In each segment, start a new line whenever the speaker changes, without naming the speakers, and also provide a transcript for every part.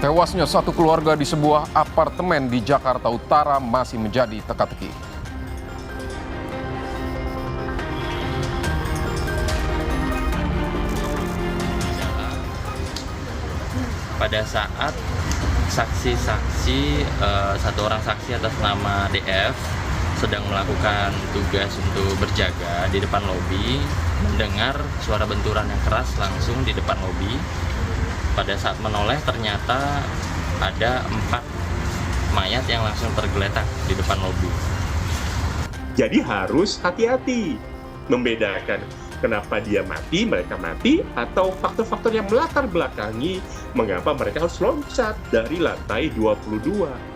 Tewasnya satu keluarga di sebuah apartemen di Jakarta Utara masih menjadi teka-teki.
Pada saat saksi-saksi, satu orang saksi atas nama DF sedang melakukan tugas untuk berjaga di depan lobi, mendengar suara benturan yang keras langsung di depan lobi. Pada saat menoleh ternyata ada 4 mayat yang langsung tergeletak di depan lobi.
Jadi harus hati-hati membedakan kenapa dia mati, mereka mati, atau faktor-faktor yang melatar belakangi mengapa mereka harus loncat dari lantai 22.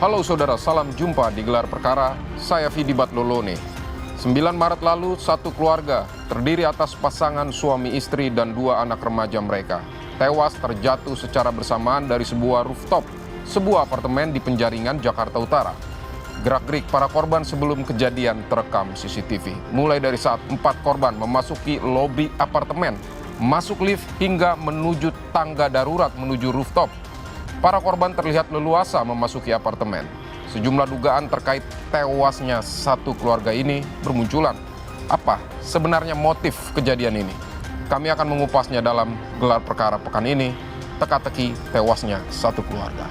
Halo saudara, salam jumpa di Gelar Perkara, saya Vidi Batlolone. 9 Maret lalu, satu keluarga terdiri atas pasangan suami istri dan 2 anak remaja mereka tewas terjatuh secara bersamaan dari sebuah rooftop, sebuah apartemen di Penjaringan, Jakarta Utara. Gerak-gerik para korban sebelum kejadian terekam CCTV. Mulai dari saat 4 korban memasuki lobi apartemen, masuk lift hingga menuju tangga darurat menuju rooftop. Para korban terlihat leluasa memasuki apartemen. Sejumlah dugaan terkait tewasnya satu keluarga ini bermunculan. Apa sebenarnya motif kejadian ini? Kami akan mengupasnya dalam Gelar Perkara pekan ini, teka-teki tewasnya satu keluarga.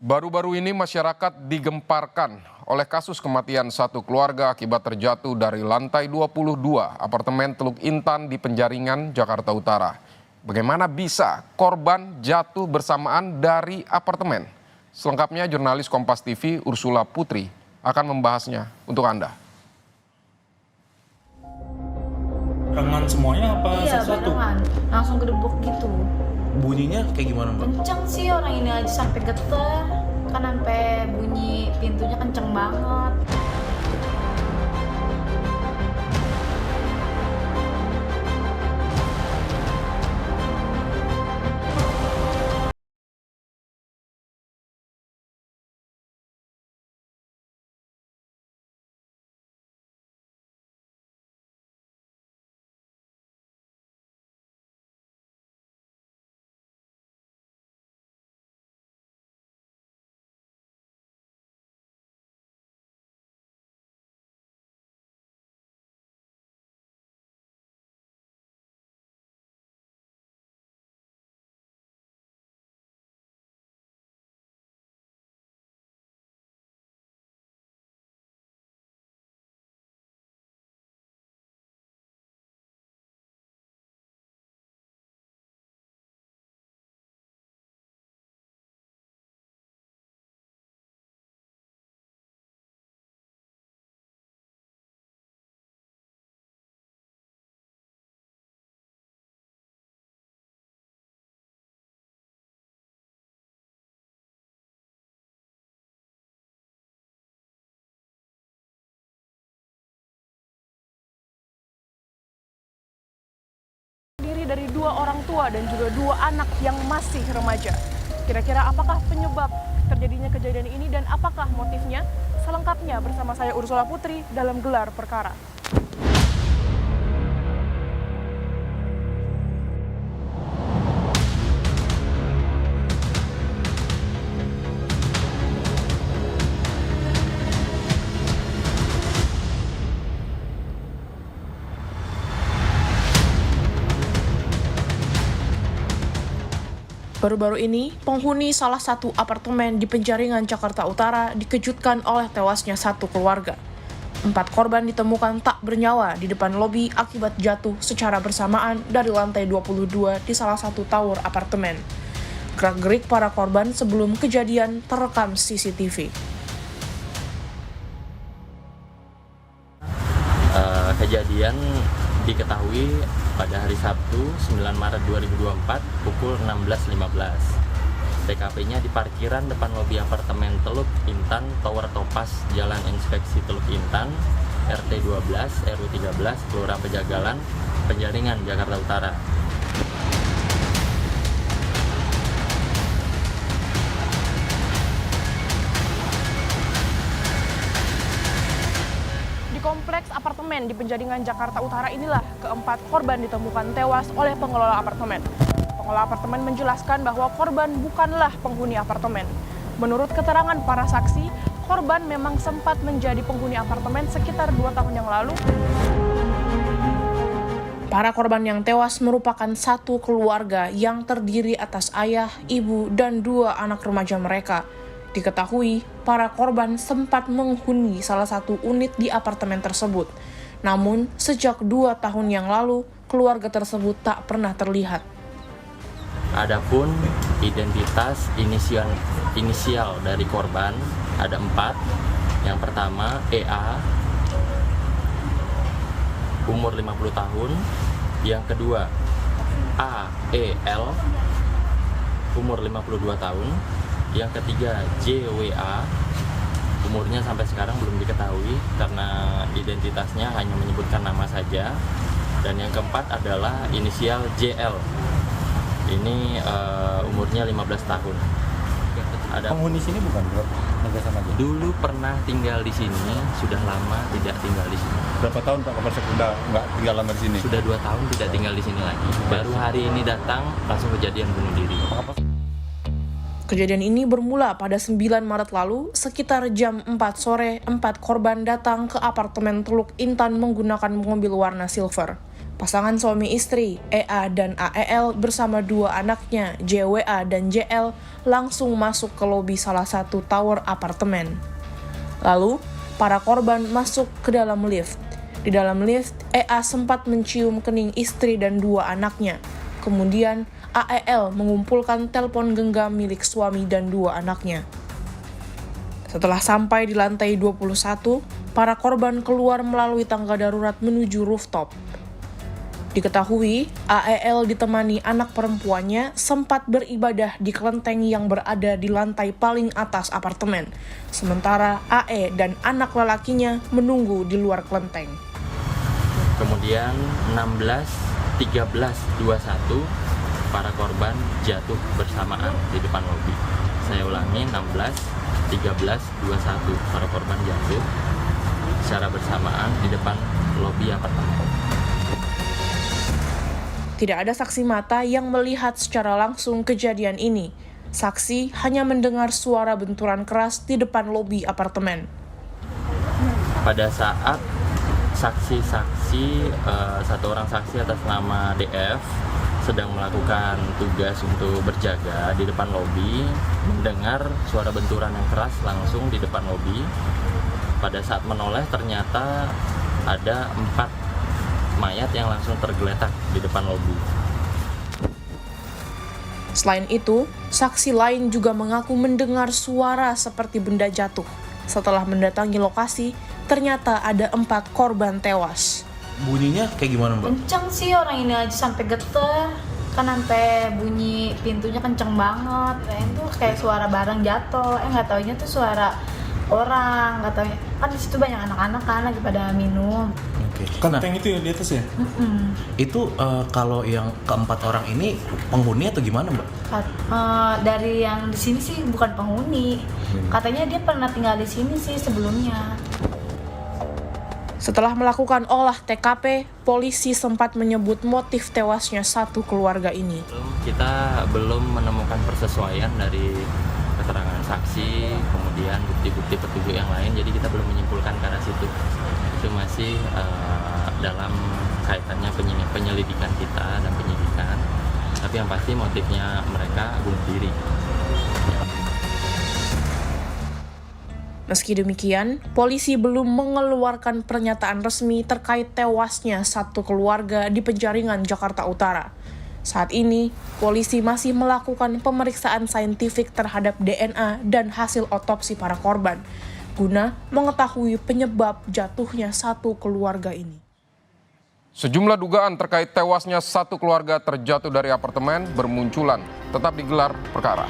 Baru-baru ini masyarakat digemparkan oleh kasus kematian satu keluarga akibat terjatuh dari lantai 22 apartemen Teluk Intan di Penjaringan, Jakarta Utara. Bagaimana bisa korban jatuh bersamaan dari apartemen? Selengkapnya jurnalis Kompas TV Ursula Putri akan membahasnya untuk Anda.
Barengan semuanya apa
iya,
satu-satu?
Barengan, langsung gedebuk gitu.
Bunyinya kayak gimana, Mbak?
Kenceng sih, orang ini aja sampai getar. Kan sampai bunyi pintunya kenceng banget.
Dari 2 orang tua dan juga 2 anak yang masih remaja. Kira-kira apakah penyebab terjadinya kejadian ini dan apakah motifnya? Selengkapnya bersama saya Ursula Putri dalam Gelar Perkara. Baru-baru ini, penghuni salah satu apartemen di Penjaringan, Jakarta Utara dikejutkan oleh tewasnya satu keluarga. 4 korban ditemukan tak bernyawa di depan lobi akibat jatuh secara bersamaan dari lantai 22 di salah satu tower apartemen. Gerak-gerik para korban sebelum kejadian terekam CCTV.
Kejadian diketahui pada hari Sabtu 9 Maret 2024 pukul 16.15. TKP-nya di parkiran depan lobi apartemen Teluk Intan, Tower Topas, Jalan Inspeksi Teluk Intan. RT 12 RW 13 Kelurahan Pejagalan, Penjaringan, Jakarta Utara.
Di kompleks apartemen di Penjaringan, Jakarta Utara inilah keempat korban ditemukan tewas oleh pengelola apartemen. Pengelola apartemen menjelaskan bahwa korban bukanlah penghuni apartemen. Menurut keterangan para saksi, korban memang sempat menjadi penghuni apartemen sekitar 2 tahun yang lalu. Para korban yang tewas merupakan satu keluarga yang terdiri atas ayah, ibu, dan 2 anak remaja mereka. Diketahui, para korban sempat menghuni salah satu unit di apartemen tersebut. Namun, sejak 2 tahun yang lalu, keluarga tersebut tak pernah terlihat.
Adapun identitas inisial dari korban ada 4. Yang pertama EA, umur 50 tahun. Yang kedua AEL, umur 52 tahun. Yang ketiga JWA, umurnya sampai sekarang belum diketahui karena identitasnya hanya menyebutkan nama saja. Dan yang keempat adalah inisial JL, ini umurnya 15 tahun. Ada
Penghuni sini bukan, bro? Negara sama aja.
dulu pernah tinggal di sini, sudah lama tidak tinggal di sini.
Berapa tahun Pak Kapolsek udah nggak tinggal lama di sini?
Sudah 2 tahun tidak tinggal di sini lagi. Baru hari ini datang langsung kejadian bunuh diri.
Kejadian ini bermula pada 9 Maret lalu, sekitar jam 4 sore, 4 korban datang ke apartemen Teluk Intan menggunakan mobil warna silver. Pasangan suami istri, EA dan AEL bersama 2 anaknya, JWA dan JL, langsung masuk ke lobi salah satu tower apartemen. Lalu, para korban masuk ke dalam lift. Di dalam lift, EA sempat mencium kening istri dan 2 anaknya. Kemudian, AEL mengumpulkan telepon genggam milik suami dan 2 anaknya. Setelah sampai di lantai 21, para korban keluar melalui tangga darurat menuju rooftop. Diketahui, AEL ditemani anak perempuannya sempat beribadah di kelenteng yang berada di lantai paling atas apartemen. Sementara AE dan anak lelakinya menunggu di luar kelenteng.
Kemudian 16.13.21 para korban jatuh bersamaan di depan lobi. Saya ulangi, 16.13.21 para korban jatuh secara bersamaan di depan lobi apartemen.
Tidak ada saksi mata yang melihat secara langsung kejadian ini. Saksi hanya mendengar suara benturan keras di depan lobi apartemen.
Pada saat satu orang saksi atas nama DF sedang melakukan tugas untuk berjaga di depan lobi, mendengar suara benturan yang keras langsung di depan lobi. Pada saat menoleh ternyata ada 4 mayat yang langsung tergeletak di depan lobi.
Selain itu, saksi lain juga mengaku mendengar suara seperti benda jatuh. Setelah mendatangi lokasi, ternyata ada 4 korban tewas.
Bunyinya kayak gimana, Mbak?
Kenceng sih, orang ini aja sampai geter. Kan sampai bunyi pintunya kenceng banget. Kayaknya tuh kayak suara barang jatuh. Nggak taunya tuh suara orang. Nggak taunya. Kan di situ banyak anak-anak kan lagi pada minum.
Oke.
Kelenteng itu ya di atas ya?
Itu kalau yang keempat orang ini penghuni atau gimana, Mbak?
Dari yang di sini sih bukan penghuni. Katanya dia pernah tinggal di sini sih sebelumnya.
Setelah melakukan olah TKP, polisi sempat menyebut motif tewasnya satu keluarga ini.
Kita belum menemukan persesuaian dari keterangan saksi, kemudian bukti-bukti petunjuk yang lain, jadi kita belum menyimpulkan ke arah situ. Itu masih dalam kaitannya penyelidikan kita dan penyidikan. Tapi yang pasti motifnya mereka bunuh diri.
Meski demikian, polisi belum mengeluarkan pernyataan resmi terkait tewasnya satu keluarga di Penjaringan, Jakarta Utara. Saat ini, polisi masih melakukan pemeriksaan saintifik terhadap DNA dan hasil otopsi para korban, guna mengetahui penyebab jatuhnya satu keluarga ini.
Sejumlah dugaan terkait tewasnya satu keluarga terjatuh dari apartemen bermunculan, tetap digelar perkara.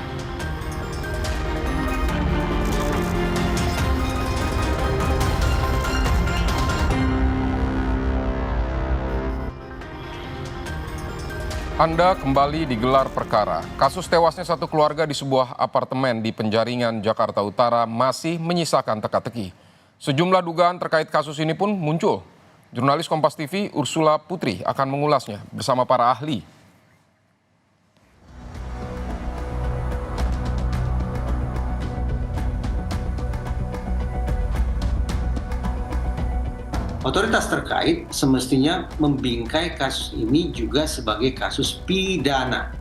Anda kembali digelar perkara. Kasus tewasnya satu keluarga di sebuah apartemen di Penjaringan, Jakarta Utara masih menyisakan teka-teki. Sejumlah dugaan terkait kasus ini pun muncul. Jurnalis Kompas TV Ursula Putri akan mengulasnya bersama para ahli.
Otoritas terkait semestinya membingkai kasus ini juga sebagai kasus pidana.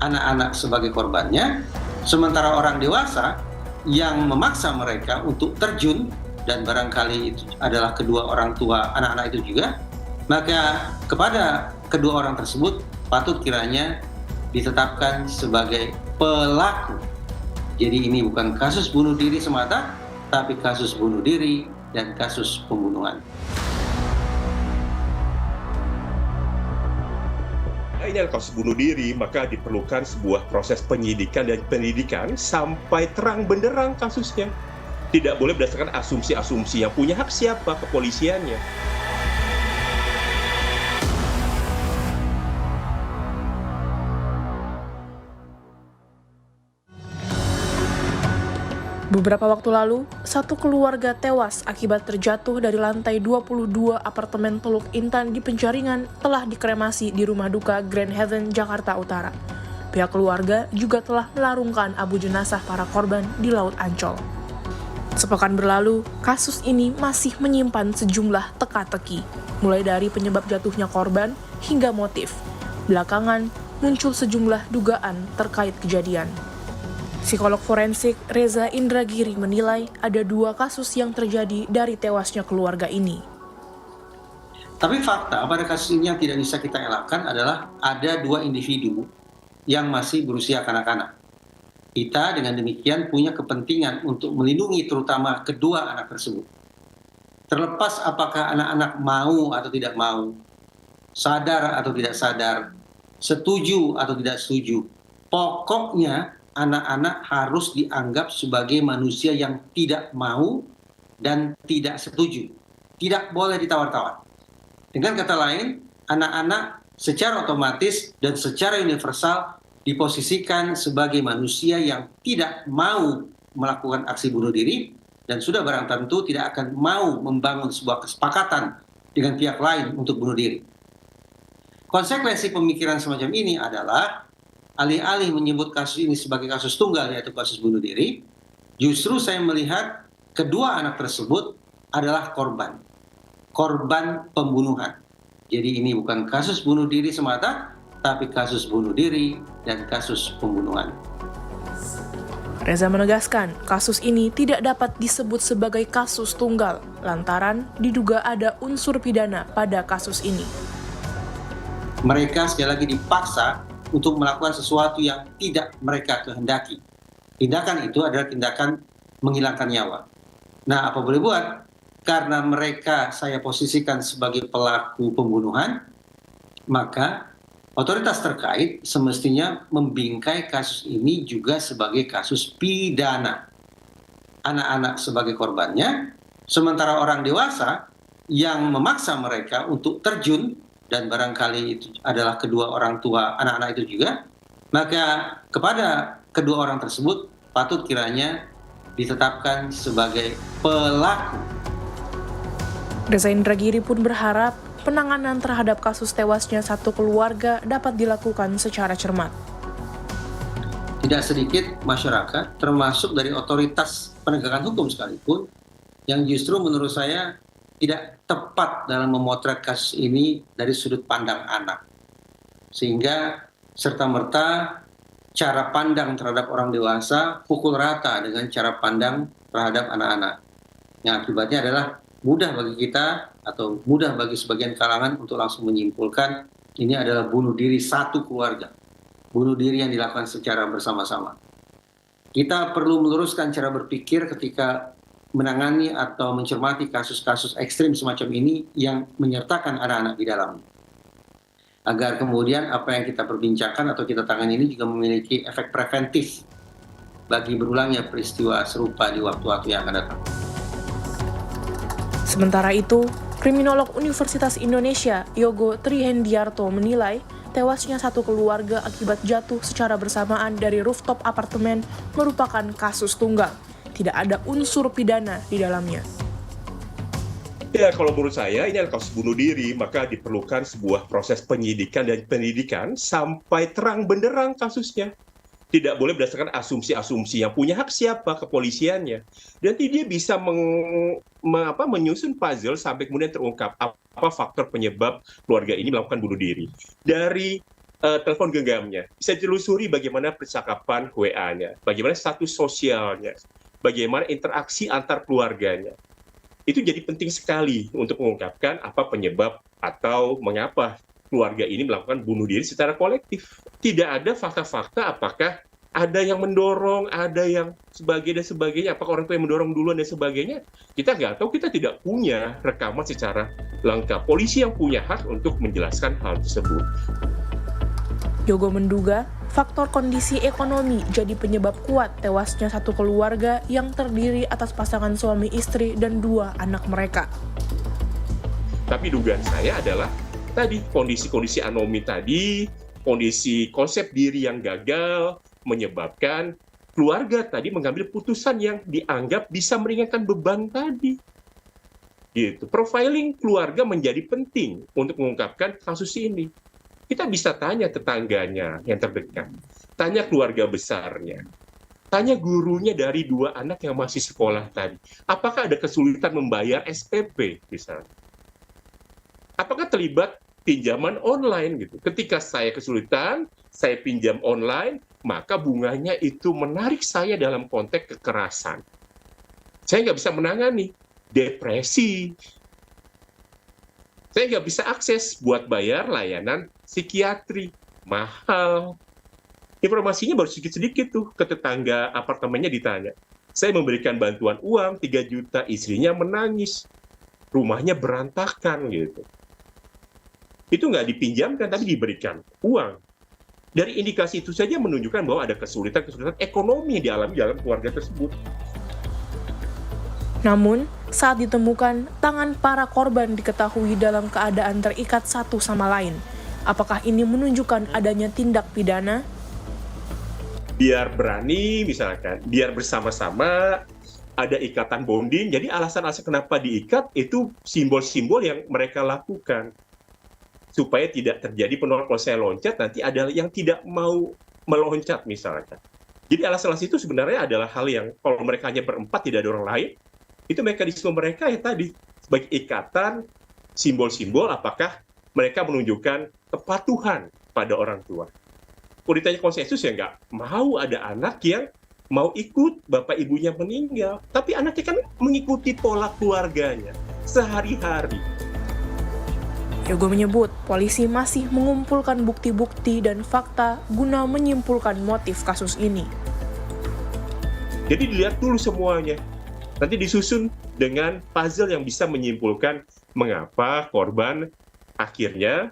Anak-anak sebagai korbannya, sementara orang dewasa yang memaksa mereka untuk terjun, dan barangkali itu adalah kedua orang tua anak-anak itu juga, maka kepada kedua orang tersebut patut kiranya ditetapkan sebagai pelaku. Jadi ini bukan kasus bunuh diri semata, tapi kasus bunuh diri dan kasus pembunuhan.
Ini adalah kasus bunuh diri, maka diperlukan sebuah proses penyidikan dan pendidikan sampai terang benderang kasusnya. Tidak boleh berdasarkan asumsi-asumsi. Yang punya hak siapa? Kepolisiannya.
Beberapa waktu lalu, satu keluarga tewas akibat terjatuh dari lantai 22 apartemen Teluk Intan di Penjaringan telah dikremasi di rumah duka Grand Haven, Jakarta Utara. Pihak keluarga juga telah melarungkan abu jenazah para korban di Laut Ancol. Sepekan berlalu, kasus ini masih menyimpan sejumlah teka-teki, mulai dari penyebab jatuhnya korban hingga motif. Belakangan, muncul sejumlah dugaan terkait kejadian. Psikolog forensik Reza Indragiri menilai ada 2 kasus yang terjadi dari tewasnya keluarga ini.
Tapi fakta pada kasus ini yang tidak bisa kita elakkan adalah ada 2 individu yang masih berusia kanak-kanak. Kita dengan demikian punya kepentingan untuk melindungi terutama kedua anak tersebut. Terlepas apakah anak-anak mau atau tidak mau, sadar atau tidak sadar, setuju atau tidak setuju, pokoknya anak-anak harus dianggap sebagai manusia yang tidak mau dan tidak setuju. Tidak boleh ditawar-tawar. Dengan kata lain, anak-anak secara otomatis dan secara universal diposisikan sebagai manusia yang tidak mau melakukan aksi bunuh diri dan sudah barang tentu tidak akan mau membangun sebuah kesepakatan dengan pihak lain untuk bunuh diri. Konsekuensi pemikiran semacam ini adalah alih-alih menyebut kasus ini sebagai kasus tunggal, yaitu kasus bunuh diri, justru saya melihat kedua anak tersebut adalah korban pembunuhan. Jadi ini bukan kasus bunuh diri semata, tapi kasus bunuh diri dan kasus pembunuhan.
Reza menegaskan, kasus ini tidak dapat disebut sebagai kasus tunggal, lantaran diduga ada unsur pidana pada kasus ini.
Mereka sekali lagi dipaksa untuk melakukan sesuatu yang tidak mereka kehendaki. Tindakan itu adalah tindakan menghilangkan nyawa. Nah, apa boleh buat? Karena mereka saya posisikan sebagai pelaku pembunuhan, maka otoritas terkait semestinya membingkai kasus ini juga sebagai kasus pidana. Anak-anak sebagai korbannya, sementara orang dewasa yang memaksa mereka untuk terjun, dan barangkali itu adalah kedua orang tua anak-anak itu juga, maka kepada kedua orang tersebut patut kiranya ditetapkan sebagai pelaku.
Reza Indragiri pun berharap penanganan terhadap kasus tewasnya satu keluarga dapat dilakukan secara cermat.
Tidak sedikit masyarakat, termasuk dari otoritas penegakan hukum sekalipun, yang justru menurut saya tidak tepat dalam memotret kasus ini dari sudut pandang anak. Sehingga serta-merta cara pandang terhadap orang dewasa pukul rata dengan cara pandang terhadap anak-anak. Yang akibatnya adalah mudah bagi kita atau mudah bagi sebagian kalangan untuk langsung menyimpulkan ini adalah bunuh diri satu keluarga. Bunuh diri yang dilakukan secara bersama-sama. Kita perlu meluruskan cara berpikir ketika menangani atau mencermati kasus-kasus ekstrim semacam ini yang menyertakan anak-anak di dalamnya. Agar kemudian apa yang kita perbincangkan atau kita tangani ini juga memiliki efek preventif bagi berulangnya peristiwa serupa di waktu-waktu yang akan datang.
Sementara itu, kriminolog Universitas Indonesia Yogo Trihendiarto menilai tewasnya satu keluarga akibat jatuh secara bersamaan dari rooftop apartemen merupakan kasus tunggal. Tidak ada unsur pidana di dalamnya.
Ya, kalau menurut saya ini adalah kasus bunuh diri, maka diperlukan sebuah proses penyidikan dan pendidikan sampai terang benderang kasusnya. Tidak boleh berdasarkan asumsi-asumsi. Yang punya hak siapa? Kepolisiannya. Nanti dia bisa menyusun puzzle sampai kemudian terungkap apa faktor penyebab keluarga ini melakukan bunuh diri. Dari telepon genggamnya, bisa ditelusuri bagaimana percakapan WA-nya, bagaimana status sosialnya, bagaimana interaksi antar keluarganya. Itu jadi penting sekali untuk mengungkapkan apa penyebab atau mengapa keluarga ini melakukan bunuh diri secara kolektif. Tidak ada fakta-fakta apakah ada yang mendorong, ada yang sebagainya, apakah orang tua yang mendorong duluan dan sebagainya. Kita nggak tahu, kita tidak punya rekaman secara lengkap. Polisi yang punya hak untuk menjelaskan hal tersebut.
Yogo menduga faktor kondisi ekonomi jadi penyebab kuat tewasnya satu keluarga yang terdiri atas pasangan suami istri dan 2 anak mereka.
Tapi dugaan saya adalah tadi kondisi-kondisi anomi tadi, kondisi konsep diri yang gagal menyebabkan keluarga tadi mengambil putusan yang dianggap bisa meringankan beban tadi. Gitu. Profiling keluarga menjadi penting untuk mengungkapkan kasus ini. Kita bisa tanya tetangganya yang terdekat, tanya keluarga besarnya, tanya gurunya dari 2 anak yang masih sekolah tadi. Apakah ada kesulitan membayar SPP misalnya? Apakah terlibat pinjaman online gitu? Ketika saya kesulitan, saya pinjam online, maka bunganya itu menarik saya dalam konteks kekerasan. Saya nggak bisa menangani depresi. Saya nggak bisa akses buat bayar layanan psikiatri. Mahal. Informasinya baru sedikit-sedikit tuh ke tetangga apartemennya ditanya. Saya memberikan bantuan uang 3 juta, istrinya menangis. Rumahnya berantakan gitu. Itu nggak dipinjamkan, tapi diberikan uang. Dari indikasi itu saja menunjukkan bahwa ada kesulitan-kesulitan ekonomi yang dialami dalam keluarga tersebut.
Namun, saat ditemukan, tangan para korban diketahui dalam keadaan terikat satu sama lain. Apakah ini menunjukkan adanya tindak pidana?
Biar berani, misalkan, biar bersama-sama, ada ikatan bonding. Jadi alasan-alasan kenapa diikat itu simbol-simbol yang mereka lakukan. Supaya tidak terjadi penolakan. Kalau saya loncat, nanti ada yang tidak mau meloncat misalkan. Jadi alasan-alasan itu sebenarnya adalah hal yang kalau mereka hanya berempat, tidak ada orang lain, itu mekanisme mereka ya tadi, sebagai ikatan, simbol-simbol apakah mereka menunjukkan kepatuhan pada orang tua. Kalau ditanya konsensus ya nggak mau ada anak yang mau ikut bapak ibunya meninggal, tapi anaknya kan mengikuti pola keluarganya sehari-hari.
Yogo menyebut polisi masih mengumpulkan bukti-bukti dan fakta guna menyimpulkan motif kasus ini.
Jadi dilihat dulu semuanya. Nanti disusun dengan puzzle yang bisa menyimpulkan mengapa korban akhirnya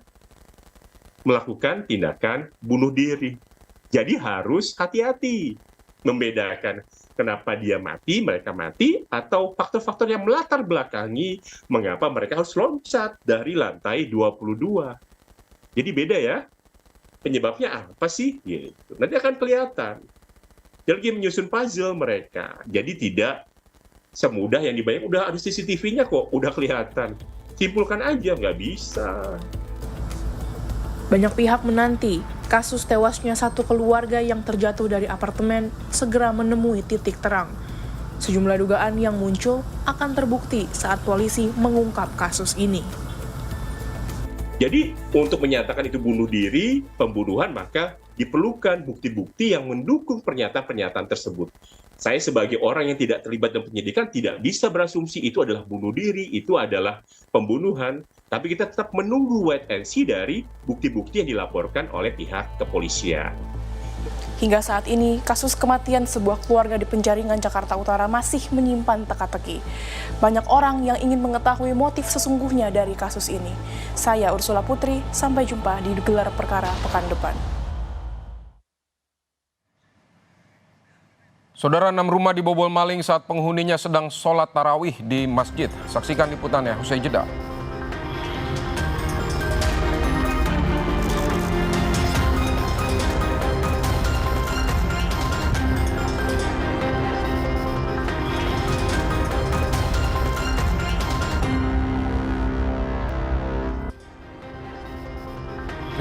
melakukan tindakan bunuh diri. Jadi harus hati-hati membedakan kenapa dia mati, mereka mati, atau faktor-faktor yang melatar belakangi mengapa mereka harus loncat dari lantai 22. Jadi beda ya, penyebabnya apa sih? Gitu. Nanti akan kelihatan. Dia lagi menyusun puzzle mereka. Jadi tidak semudah yang dibayang, udah ada CCTV-nya kok, udah kelihatan. Simpulkan aja, nggak bisa.
Banyak pihak menanti kasus tewasnya satu keluarga yang terjatuh dari apartemen segera menemui titik terang. Sejumlah dugaan yang muncul akan terbukti saat polisi mengungkap kasus ini.
Jadi untuk menyatakan itu bunuh diri, pembunuhan, maka diperlukan bukti-bukti yang mendukung pernyataan-pernyataan tersebut. Saya sebagai orang yang tidak terlibat dalam penyidikan tidak bisa berasumsi itu adalah bunuh diri, itu adalah pembunuhan. Tapi kita tetap menunggu wait and see dari bukti-bukti yang dilaporkan oleh pihak kepolisian.
Hingga saat ini, kasus kematian sebuah keluarga di Penjaringan, Jakarta Utara masih menyimpan teka-teki. Banyak orang yang ingin mengetahui motif sesungguhnya dari kasus ini. Saya Ursula Putri, sampai jumpa di Gelar Perkara pekan depan.
Saudara, 6 rumah dibobol maling saat penghuninya sedang sholat tarawih di masjid. Saksikan liputannya usai jeda.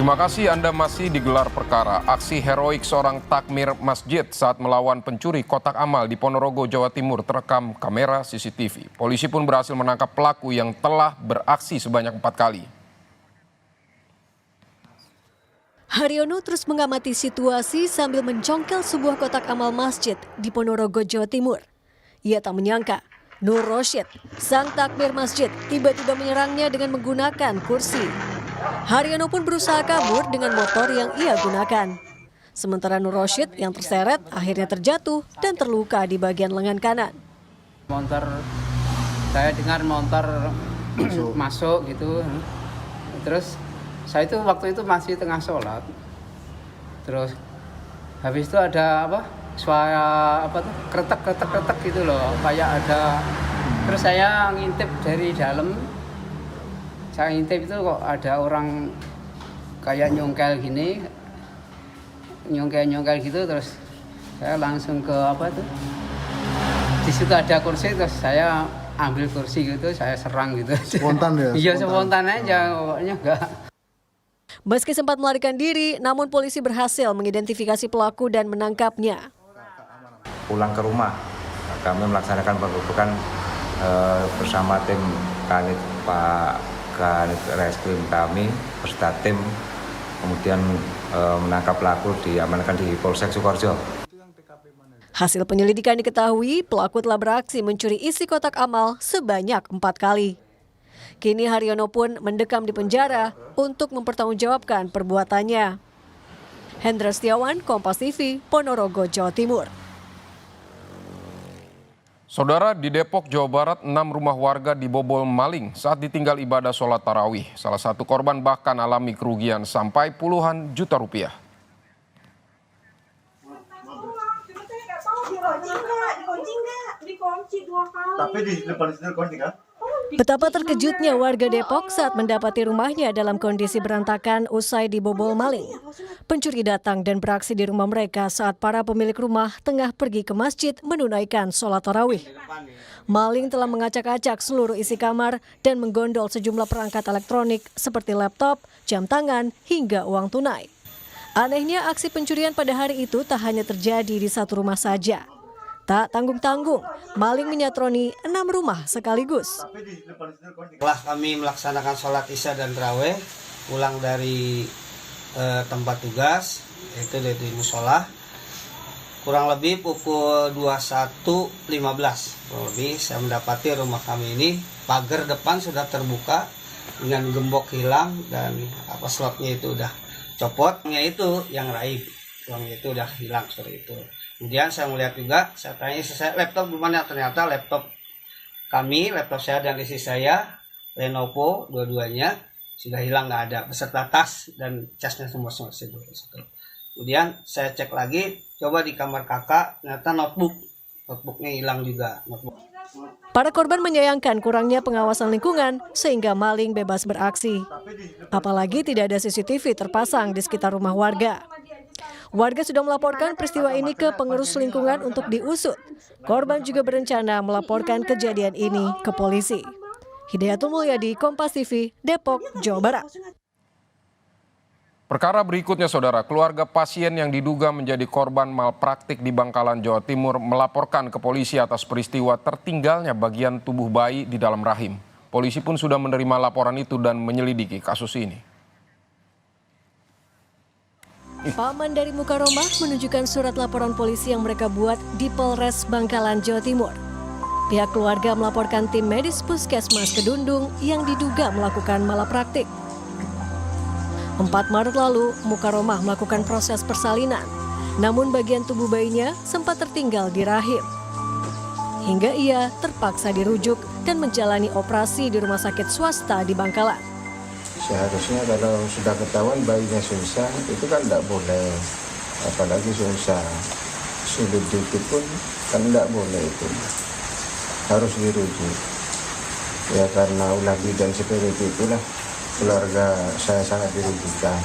Terima kasih Anda masih di Gelar Perkara. Aksi heroik seorang takmir masjid saat melawan pencuri kotak amal di Ponorogo, Jawa Timur terekam kamera CCTV. Polisi pun berhasil menangkap pelaku yang telah beraksi sebanyak 4 kali.
Haryono terus mengamati situasi sambil mencongkel sebuah kotak amal masjid di Ponorogo, Jawa Timur. Ia tak menyangka Nur Rosyid, sang takmir masjid, tiba-tiba menyerangnya dengan menggunakan kursi. Haryono pun berusaha kabur dengan motor yang ia gunakan. Sementara Nur Rosyid yang terseret akhirnya terjatuh dan terluka di bagian lengan kanan.
Saya dengar motor masuk gitu. Terus saya itu waktu itu masih tengah sholat. Terus habis itu ada suara kretek gitu loh, kayak ada. Terus saya ngintip dari dalam. Saya ngintip itu kok ada orang kayak nyongkel gitu, terus saya langsung ke di situ ada kursi, terus saya ambil kursi gitu, saya serang gitu.
Spontan ya?
Iya, spontan aja pokoknya enggak.
Meski sempat melarikan diri, namun polisi berhasil mengidentifikasi pelaku dan menangkapnya.
Pulang ke rumah, kami melaksanakan penggerbekan bersama tim Kanit Kanit Reskrim kami beserta tim, kemudian menangkap pelaku, diamankan di Polsek Sukoharjo.
Hasil penyelidikan diketahui pelaku telah beraksi mencuri isi kotak amal sebanyak 4 kali. Kini Haryono pun mendekam di penjara untuk mempertanggungjawabkan perbuatannya. Hendra Setiawan, Kompas TV, Ponorogo, Jawa Timur.
Saudara, di Depok, Jawa Barat, 6 rumah warga dibobol maling saat ditinggal ibadah sholat tarawih. Salah satu korban bahkan alami kerugian sampai puluhan juta rupiah.
Tapi di depan situ kunci kan?
Betapa terkejutnya warga Depok saat mendapati rumahnya dalam kondisi berantakan usai dibobol maling. Pencuri datang dan beraksi di rumah mereka saat para pemilik rumah tengah pergi ke masjid menunaikan sholat tarawih. Maling telah mengacak-acak seluruh isi kamar dan menggondol sejumlah perangkat elektronik seperti laptop, jam tangan, hingga uang tunai. Anehnya aksi pencurian pada hari itu tak hanya terjadi di satu rumah saja. Tak tanggung-tanggung, maling menyatroni 6 rumah sekaligus.
Setelah kami melaksanakan sholat isya dan tarawih, pulang dari tempat tugas, yaitu di musola, kurang lebih pukul 21.15. Kurang lebih saya mendapati rumah kami ini, pagar depan sudah terbuka dengan gembok hilang dan slotnya itu udah copot. Itu yang raib, uangnya itu udah hilang sore itu. Kemudian saya melihat juga, saya tanya istri saya, laptop gimana? Ternyata laptop kami, laptop saya dan istri saya, Lenovo, dua-duanya sudah hilang, nggak ada, beserta tas dan casnya semua situ. Kemudian saya cek lagi, coba di kamar kakak, ternyata notebooknya hilang juga.
Para korban menyayangkan kurangnya pengawasan lingkungan sehingga maling bebas beraksi. Apalagi tidak ada CCTV terpasang di sekitar rumah warga. Warga sudah melaporkan peristiwa ini ke pengurus lingkungan untuk diusut. Korban juga berencana melaporkan kejadian ini ke polisi. Hidayatul Mulyadi, Kompas TV, Depok, Jawa Barat.
Perkara berikutnya, saudara, keluarga pasien yang diduga menjadi korban malpraktik di Bangkalan, Jawa Timur melaporkan ke polisi atas peristiwa tertinggalnya bagian tubuh bayi di dalam rahim. Polisi pun sudah menerima laporan itu dan menyelidiki kasus ini.
Paman dari Mukaromah menunjukkan surat laporan polisi yang mereka buat di Polres Bangkalan, Jawa Timur. Pihak keluarga melaporkan tim medis Puskesmas Kedundung yang diduga melakukan malapraktik. 4 Maret lalu, Mukaromah melakukan proses persalinan, namun bagian tubuh bayinya sempat tertinggal di rahim. Hingga ia terpaksa dirujuk dan menjalani operasi di rumah sakit swasta di Bangkalan.
Seharusnya kalau sudah ketahuan bayinya susah, itu kan tidak boleh. Apalagi susah, sulit dikit pun kan tidak boleh itu. Harus dirujuk. Ya karena ulah bidan seperti itulah, keluarga saya sangat dirugikan.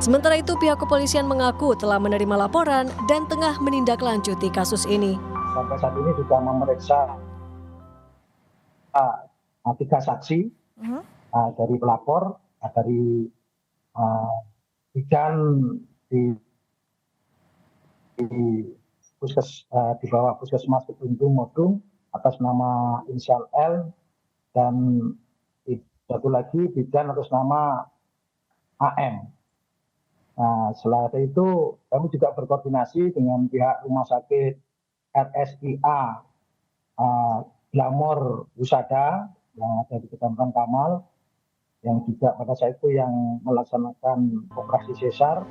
Sementara itu pihak kepolisian mengaku telah menerima laporan dan tengah menindaklanjuti kasus ini.
Sampai saat ini sudah memeriksa 3 saksi. Dari pelapor, dari bidan di bawah Puskesmas Kedundung Modung atas nama inisial L, dan satu lagi bidan atas nama AM. Nah, setelah itu kami juga berkoordinasi dengan pihak rumah sakit RSIA Glamor Husada yang ada di Kecamatan Kamal, yang juga pada saat itu yang melaksanakan operasi sesar.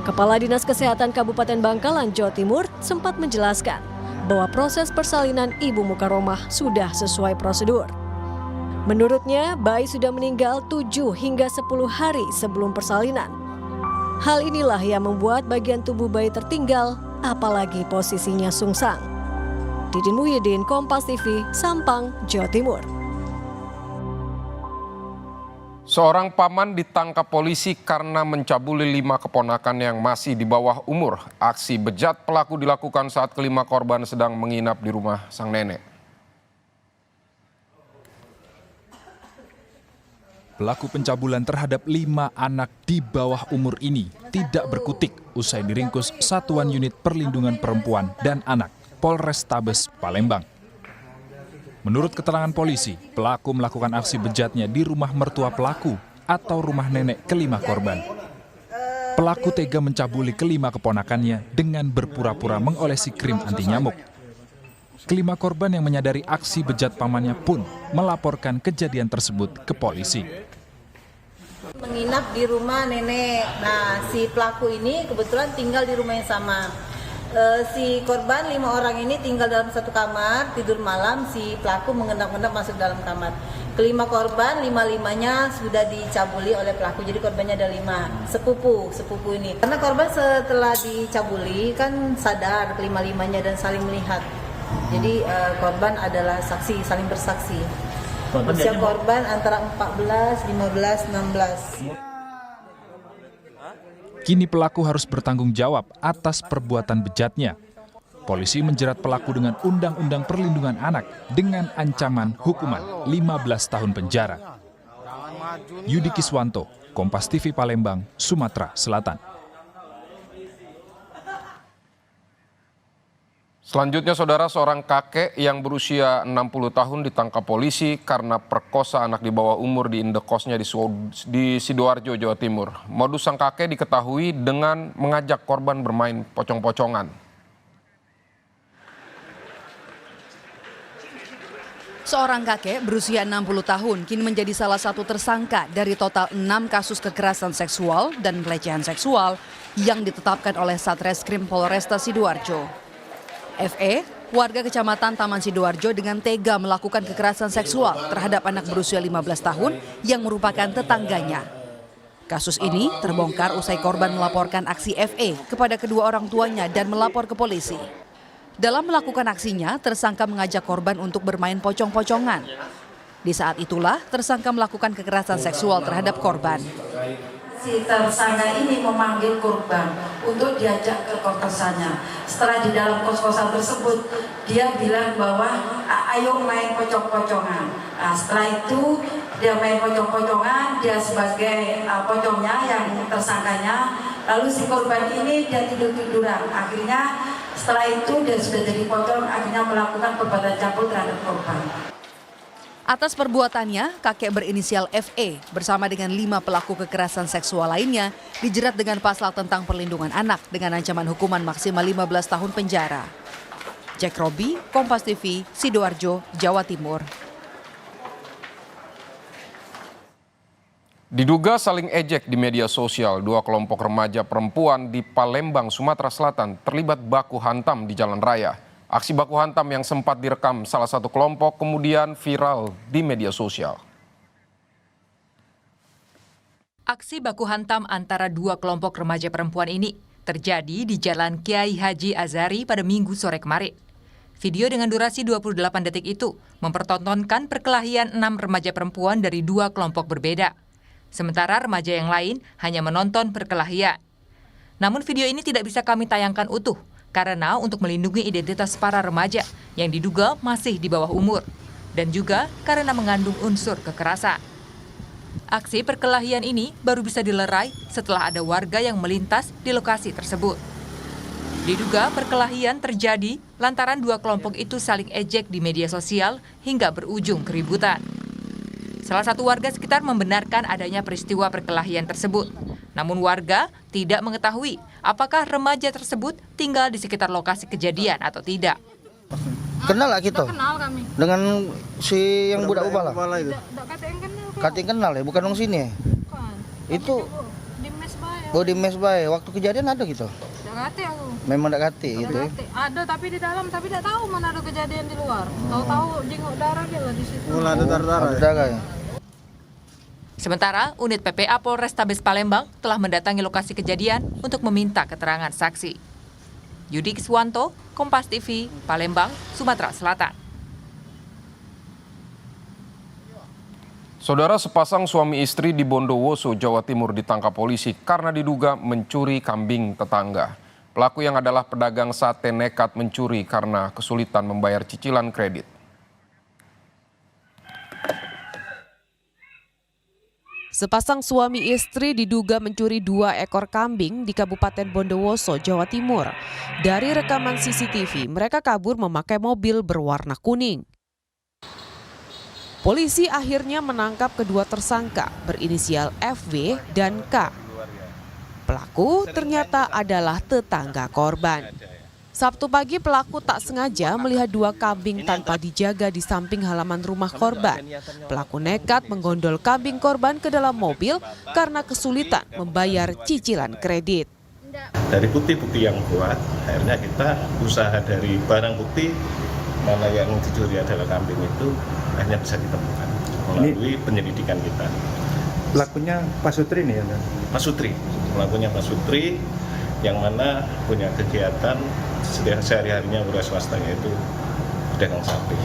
Kepala Dinas Kesehatan Kabupaten Bangkalan, Jawa Timur sempat menjelaskan bahwa proses persalinan Ibu Mukaromah sudah sesuai prosedur. Menurutnya, bayi sudah meninggal 7 hingga 10 hari sebelum persalinan. Hal inilah yang membuat bagian tubuh bayi tertinggal, apalagi posisinya sungsang. Didin Muhyiddin, Kompas TV, Sampang, Jawa Timur.
Seorang paman ditangkap polisi karena mencabuli 5 keponakan yang masih di bawah umur. Aksi bejat pelaku dilakukan saat kelima korban sedang menginap di rumah sang nenek.
Pelaku pencabulan terhadap 5 anak di bawah umur ini tidak berkutik usai diringkus Satuan Unit Perlindungan Perempuan dan Anak Polrestabes Palembang. Menurut keterangan polisi, pelaku melakukan aksi bejatnya di rumah mertua pelaku atau rumah nenek kelima korban. Pelaku tega mencabuli kelima keponakannya dengan berpura-pura mengolesi krim anti nyamuk. Kelima korban yang menyadari aksi bejat pamannya pun melaporkan kejadian tersebut ke polisi.
Menginap di rumah nenek. Nah, si pelaku ini kebetulan tinggal di rumah yang sama. Si korban 5 orang ini tinggal dalam satu kamar, tidur malam, si pelaku mengendap-endap masuk dalam kamar. Kelima korban, 5-limanya sudah dicabuli oleh pelaku, jadi korbannya ada 5, sepupu ini. Karena korban setelah dicabuli kan sadar kelima-limanya dan saling melihat. Jadi korban adalah saksi, saling bersaksi. Usia korban antara 14, 15, 16.
Kini pelaku harus bertanggung jawab atas perbuatan bejatnya. Polisi menjerat pelaku dengan Undang-Undang Perlindungan Anak dengan ancaman hukuman 15 tahun penjara. Yudi Kiswanto, Kompas TV Palembang, Sumatera Selatan.
Selanjutnya, saudara, seorang kakek yang berusia 60 tahun ditangkap polisi karena perkosa anak di bawah umur di indekosnya di Sidoarjo, Jawa Timur. Modus sang kakek diketahui dengan mengajak korban bermain pocong-pocongan.
Seorang kakek berusia 60 tahun kini menjadi salah satu tersangka dari total 6 kasus kekerasan seksual dan pelecehan seksual yang ditetapkan oleh Satreskrim Polresta Sidoarjo. FE, warga Kecamatan Taman Sidoarjo dengan tega melakukan kekerasan seksual terhadap anak berusia 15 tahun yang merupakan tetangganya. Kasus ini terbongkar usai korban melaporkan aksi FE kepada kedua orang tuanya dan melapor ke polisi. Dalam melakukan aksinya, tersangka mengajak korban untuk bermain pocong-pocongan. Di saat itulah, tersangka melakukan kekerasan seksual terhadap korban.
Si tersangka ini memanggil korban untuk diajak ke kosannya. Setelah di dalam kos-kosan tersebut, dia bilang bahwa ayo main pocong-pocongan. Nah, setelah itu dia main pocong-pocongan, dia sebagai pocongnya yang tersangkanya. Lalu si korban ini dia tidur-tiduran. Akhirnya setelah itu dia sudah jadi pocong, akhirnya melakukan perbuatan cabul terhadap korban.
Atas perbuatannya, kakek berinisial FE bersama dengan 5 pelaku kekerasan seksual lainnya dijerat dengan pasal tentang perlindungan anak dengan ancaman hukuman maksimal 15 tahun penjara. Jack Robi, Kompas TV, Sidoarjo, Jawa Timur.
Diduga saling ejek di media sosial, 2 kelompok remaja perempuan di Palembang, Sumatera Selatan terlibat baku hantam di jalan raya. Aksi baku hantam yang sempat direkam salah satu kelompok kemudian viral di media sosial.
Aksi baku hantam antara 2 kelompok remaja perempuan ini terjadi di Jalan Kiai Haji Azhari pada Minggu sore kemarin. Video dengan durasi 28 detik itu mempertontonkan perkelahian 6 remaja perempuan dari 2 kelompok berbeda. Sementara remaja yang lain hanya menonton perkelahian. Namun video ini tidak bisa kami tayangkan utuh karena untuk melindungi identitas para remaja yang diduga masih di bawah umur dan juga karena mengandung unsur kekerasan. Aksi perkelahian ini baru bisa dilerai setelah ada warga yang melintas di lokasi tersebut. Diduga perkelahian terjadi lantaran dua kelompok itu saling ejek di media sosial hingga berujung keributan. Salah satu warga sekitar membenarkan adanya peristiwa perkelahian tersebut. Namun warga tidak mengetahui apakah remaja tersebut tinggal di sekitar lokasi kejadian atau tidak.
Kenal lah kita.
Kenal kami.
Dengan si yang budak ubah lah.
Kating
kenal ya, bukan orang sini.
Bukan.
Itu
Di mes bae.
oh di mes bae. Waktu kejadian ada gitu.
Ndak kate aku.
Memang tidak kati gitu. Ya.
Ada tapi di dalam, tapi tidak tahu mana ada kejadian di luar. Tahu-tahu jenguk darah dia lah di situ.
Ada darah ya.
Sementara, unit PPA Polrestabes Palembang telah mendatangi lokasi kejadian untuk meminta keterangan saksi. Yudi Kiswanto, Kompas TV, Palembang, Sumatera Selatan.
Saudara, sepasang suami istri di Bondowoso, Jawa Timur ditangkap polisi karena diduga mencuri kambing tetangga. Pelaku yang adalah pedagang sate nekat mencuri karena kesulitan membayar cicilan kredit.
Sepasang suami istri diduga mencuri 2 ekor kambing di Kabupaten Bondowoso, Jawa Timur. Dari rekaman CCTV, mereka kabur memakai mobil berwarna kuning. Polisi akhirnya menangkap kedua tersangka berinisial FW dan K. Pelaku ternyata adalah tetangga korban. Sabtu pagi pelaku tak sengaja melihat 2 kambing tanpa dijaga di samping halaman rumah korban. Pelaku nekat menggondol kambing korban ke dalam mobil karena kesulitan membayar cicilan kredit.
Dari bukti-bukti yang kuat, akhirnya kita usaha dari barang bukti mana yang dicuri adalah kambing itu akhirnya bisa ditemukan melalui penyelidikan kita.
Pelakunya Pak Sutri nih ya?
Pak Sutri, pelakunya Pak Sutri yang mana punya kegiatan sehari-harinya udah swastanya itu pedagang sapi.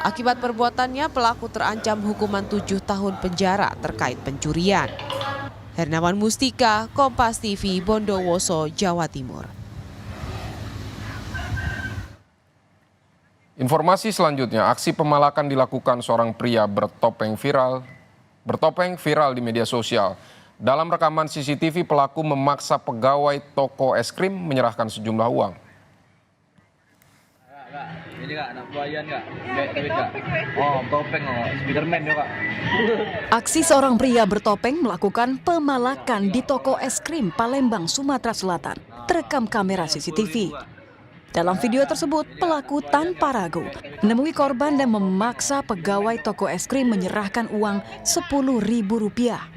Akibat perbuatannya, pelaku terancam hukuman 7 tahun penjara terkait pencurian. Hernawan Mustika, Kompas TV, Bondowoso, Jawa Timur.
Informasi selanjutnya, aksi pemalakan dilakukan seorang pria bertopeng viral di media sosial. Dalam rekaman CCTV, pelaku memaksa pegawai toko es krim menyerahkan sejumlah uang.
Ini kak, anak buayan kak, duit kak. Oh, topeng Spiderman ya kak.
Aksi seorang pria bertopeng melakukan pemalakan di toko es krim Palembang, Sumatera Selatan terekam kamera CCTV. Dalam video tersebut, pelaku tanpa ragu menemui korban dan memaksa pegawai toko es krim menyerahkan uang Rp10.000.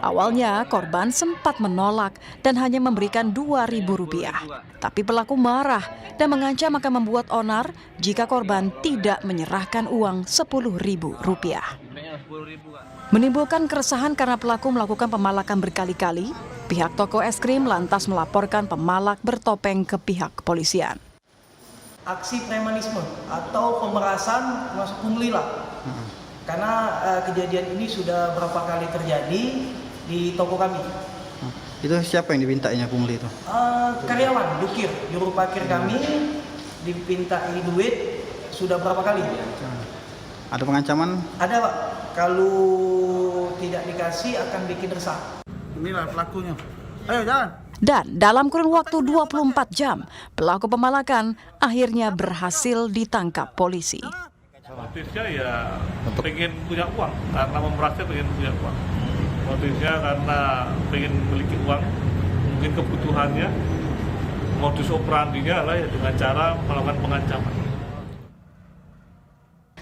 Awalnya korban sempat menolak dan hanya memberikan Rp2.000. Tapi pelaku marah dan mengancam akan membuat onar jika korban tidak menyerahkan uang Rp10.000. Menimbulkan keresahan karena pelaku melakukan pemalakan berkali-kali, pihak toko es krim lantas melaporkan pemalak bertopeng ke pihak kepolisian.
Aksi premanisme atau pemerasan termasuk pungli lah. Karena kejadian ini sudah berapa kali terjadi di toko kami.
Itu siapa yang dipintainya pungli itu?
Karyawan, jukir, juru parkir kami dipintai duit sudah berapa kali.
Ada pengancaman?
Ada Pak, kalau tidak dikasih akan bikin resah.
Inilah pelakunya. Ayo jalan.
Dan dalam kurun waktu 24 jam, pelaku pemalakan akhirnya berhasil ditangkap polisi.
Motifnya ya pengen punya uang, karena memerasnya pengen punya uang. Motifnya karena pengen memiliki uang, mungkin kebutuhannya, modus operandinya lah ya dengan cara melakukan pengancaman.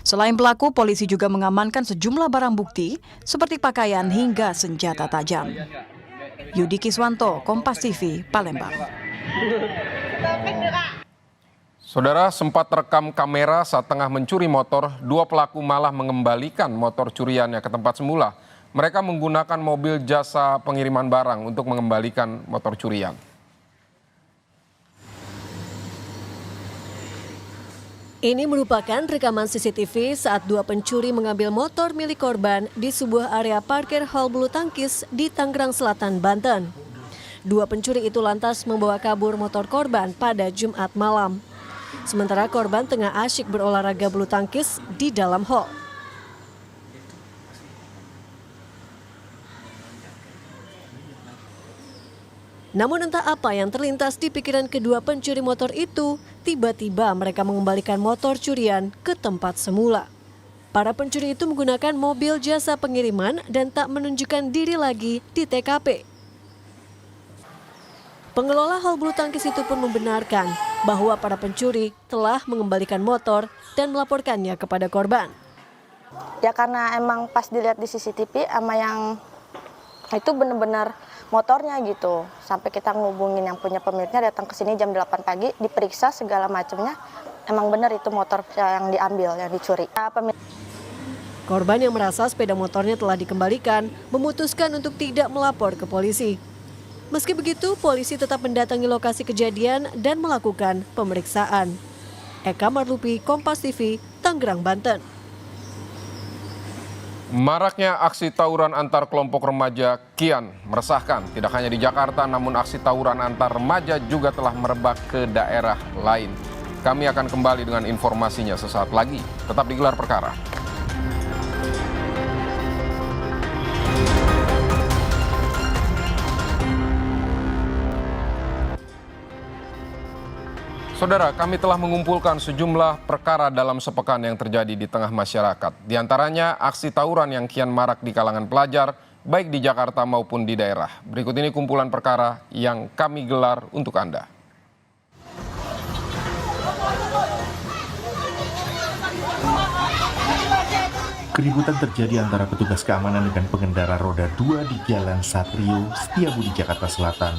Selain pelaku, polisi juga mengamankan sejumlah barang bukti seperti pakaian hingga senjata tajam. Yudi Kiswanto, Kompas TV, Palembang.
Saudara, sempat rekam kamera saat tengah mencuri motor, 2 pelaku malah mengembalikan motor curiannya ke tempat semula. Mereka menggunakan mobil jasa pengiriman barang untuk mengembalikan motor curian.
Ini merupakan rekaman CCTV saat 2 pencuri mengambil motor milik korban di sebuah area parkir hall bulu tangkis di Tangerang Selatan, Banten. 2 pencuri itu lantas membawa kabur motor korban pada Jumat malam. Sementara korban tengah asyik berolahraga bulu tangkis di dalam hall. Namun entah apa yang terlintas di pikiran kedua pencuri motor itu, tiba-tiba mereka mengembalikan motor curian ke tempat semula. Para pencuri itu menggunakan mobil jasa pengiriman dan tak menunjukkan diri lagi di TKP. Pengelola hal bulu tangkis itu pun membenarkan bahwa para pencuri telah mengembalikan motor dan melaporkannya kepada korban.
Ya karena emang pas dilihat di CCTV sama yang itu benar-benar motornya gitu. Sampai kita ngubungin yang punya pemiliknya, datang ke sini jam 8 pagi, diperiksa segala macamnya. Emang benar itu motor yang diambil, yang dicuri.
Korban yang merasa sepeda motornya telah dikembalikan memutuskan untuk tidak melapor ke polisi. Meski begitu, polisi tetap mendatangi lokasi kejadian dan melakukan pemeriksaan. Eka Marlupi, Kompas TV, Tangerang, Banten.
Maraknya aksi tawuran antar kelompok remaja kian meresahkan. Tidak hanya di Jakarta, namun aksi tawuran antar remaja juga telah merebak ke daerah lain. Kami akan kembali dengan informasinya sesaat lagi. Tetap di Gelar Perkara. Saudara, kami telah mengumpulkan sejumlah perkara dalam sepekan yang terjadi di tengah masyarakat. Di antaranya aksi tawuran yang kian marak di kalangan pelajar, baik di Jakarta maupun di daerah. Berikut ini kumpulan perkara yang kami gelar untuk Anda.
Keributan terjadi antara petugas keamanan dengan pengendara roda 2 di Jalan Satrio, Setiabudi, Jakarta Selatan.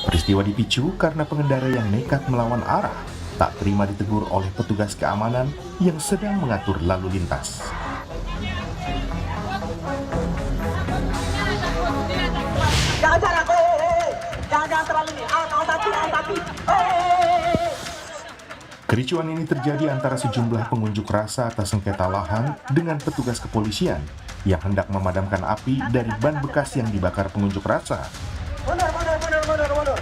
Peristiwa dipicu karena pengendara yang nekat melawan arah tak terima ditegur oleh petugas keamanan yang sedang mengatur lalu lintas.
Jangan terlalu nih,
Kericuan ini terjadi antara sejumlah pengunjuk rasa atas sengketa lahan dengan petugas kepolisian yang hendak memadamkan api dari ban bekas yang dibakar pengunjuk rasa.
Mundur.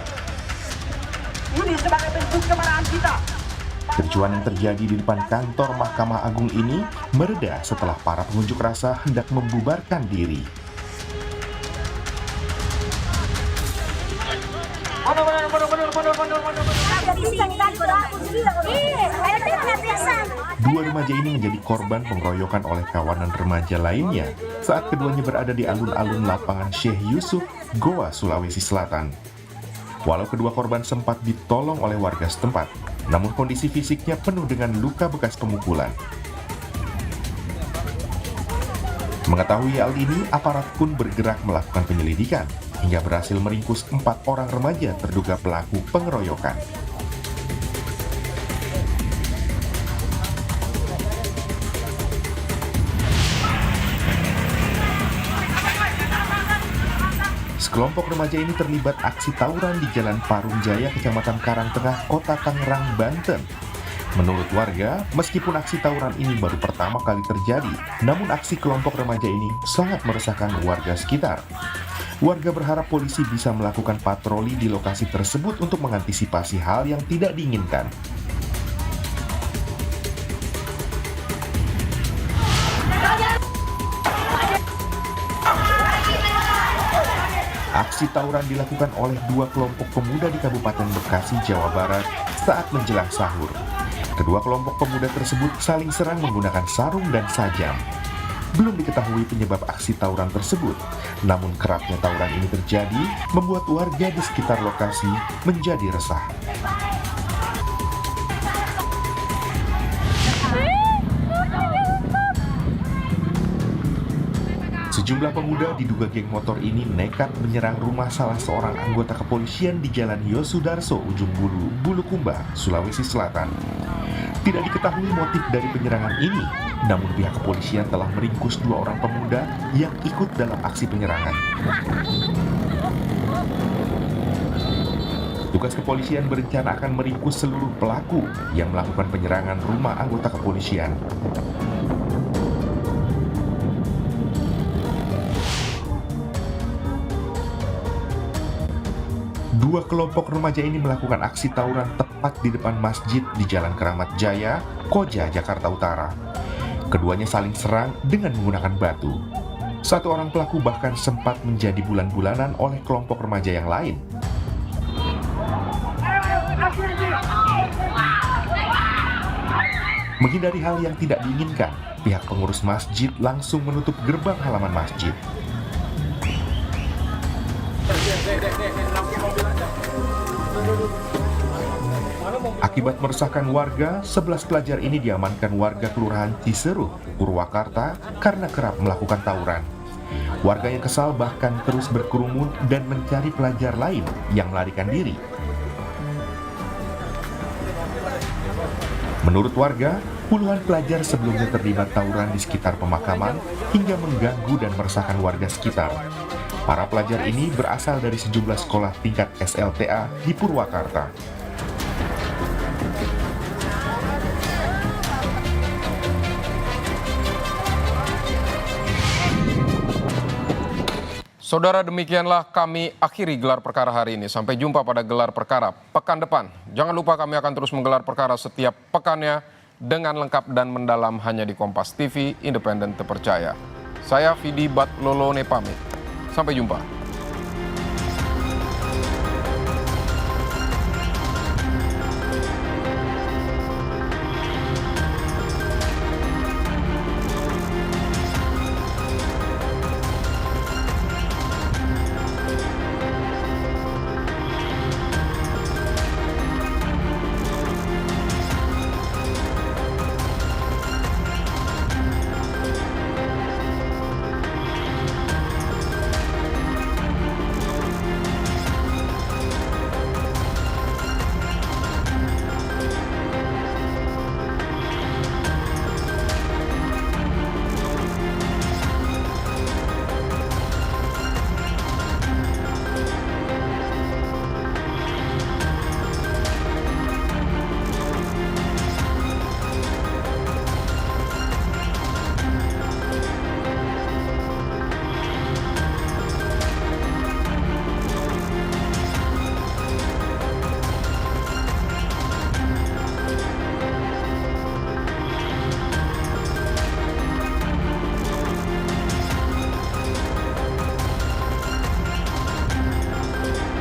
Ini sebagai bentuk kemarahan kita.
Kericuan yang terjadi di depan kantor Mahkamah Agung ini mereda setelah para pengunjuk rasa hendak membubarkan diri. Dua remaja ini menjadi korban pengeroyokan oleh kawanan remaja lainnya saat keduanya berada di alun-alun lapangan Syekh Yusuf, Goa, Sulawesi Selatan. Walau kedua korban sempat ditolong oleh warga setempat, namun kondisi fisiknya penuh dengan luka bekas pemukulan. Mengetahui hal ini, aparat pun bergerak melakukan penyelidikan hingga berhasil meringkus 4 orang remaja terduga pelaku pengeroyokan. Sekelompok remaja ini terlibat aksi tawuran di Jalan Parung Jaya, Kecamatan Karangtengah, Kota Tangerang, Banten. Menurut warga, meskipun aksi tawuran ini baru pertama kali terjadi, namun aksi kelompok remaja ini sangat meresahkan warga sekitar. Warga berharap polisi bisa melakukan patroli di lokasi tersebut untuk mengantisipasi hal yang tidak diinginkan. Aksi tawuran dilakukan oleh 2 kelompok pemuda di Kabupaten Bekasi, Jawa Barat saat menjelang sahur. Kedua kelompok pemuda tersebut saling serang menggunakan sarung dan sajam. Belum diketahui penyebab aksi tawuran tersebut, namun kerapnya tawuran ini terjadi membuat warga di sekitar lokasi menjadi resah. Sejumlah pemuda diduga geng motor ini nekat menyerang rumah salah seorang anggota kepolisian di Jalan Yosudarso, Ujung Bulu, Bulukumba, Sulawesi Selatan. Tidak diketahui motif dari penyerangan ini, namun pihak kepolisian telah meringkus 2 orang pemuda yang ikut dalam aksi penyerangan. Tugas kepolisian berencana akan meringkus seluruh pelaku yang melakukan penyerangan rumah anggota kepolisian. Dua kelompok remaja ini melakukan aksi tawuran tepat di depan masjid di Jalan Keramat Jaya, Koja, Jakarta Utara. Keduanya saling serang dengan menggunakan batu. Satu orang pelaku bahkan sempat menjadi bulan-bulanan oleh kelompok remaja yang lain. Menghindari hal yang tidak diinginkan, pihak pengurus masjid langsung menutup gerbang halaman masjid. Akibat meresahkan warga, 11 pelajar ini diamankan warga Kelurahan Ciseruh, Purwakarta karena kerap melakukan tawuran. Warga yang kesal bahkan terus berkerumun dan mencari pelajar lain yang melarikan diri. Menurut warga, puluhan pelajar sebelumnya terlibat tawuran di sekitar pemakaman hingga mengganggu dan meresahkan warga sekitar. Para pelajar ini berasal dari sejumlah sekolah tingkat SLTA di Purwakarta.
Saudara, demikianlah kami akhiri gelar perkara hari ini. Sampai jumpa pada gelar perkara pekan depan. Jangan lupa kami akan terus menggelar perkara setiap pekannya dengan lengkap dan mendalam hanya di Kompas TV, independen terpercaya. Saya Vidi Batlolone pamit. Sampai jumpa.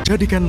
Jadikan